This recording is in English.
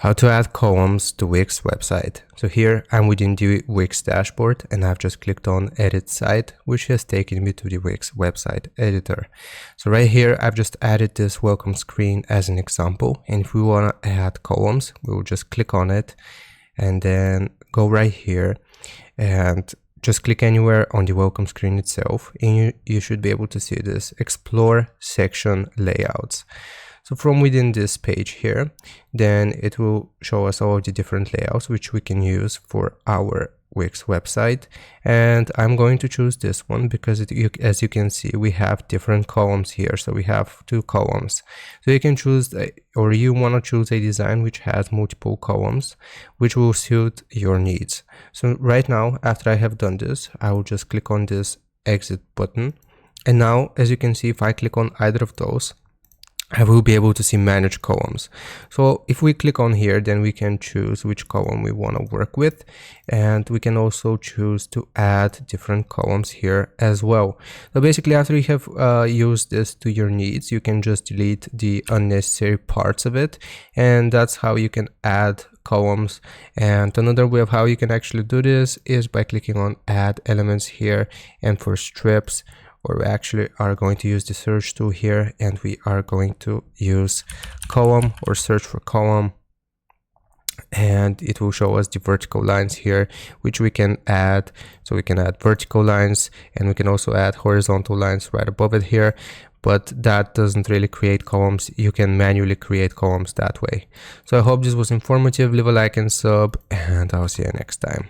How to add columns to Wix website. So here I'm within the Wix dashboard and I've just clicked on edit site, which has taken me to the Wix website editor. So right here I've just added this welcome screen as an example, and if we want to add columns we will just click on it and then go right here and just click anywhere on the welcome screen itself, and you should be able to see this explore section layouts. So from within this page here, then it will show us all of the different layouts which we can use for our Wix website. And I'm going to choose this one because as you can see, we have different columns here. So we have 2 columns. So you can choose, or you want to choose a design which has multiple columns, which will suit your needs. So right now, after I have done this, I will just click on this exit button. And now, as you can see, if I click on either of those, I will be able to see manage columns. So if we click on here, then we can choose which column we want to work with. And we can also choose to add different columns here as well. So basically, after you have used this to your needs, you can just delete the unnecessary parts of it. And that's how you can add columns. And another way of how you can actually do this is by clicking on add elements here, and for strips, or we actually are going to use the search tool here, and we are going to use column or search for column, and it will show us the vertical lines here which we can add. So we can add vertical lines, and we can also add horizontal lines right above it here, but that doesn't really create columns. You can manually create columns that way. So I hope this was informative. Leave a like and sub, and I'll see you next time.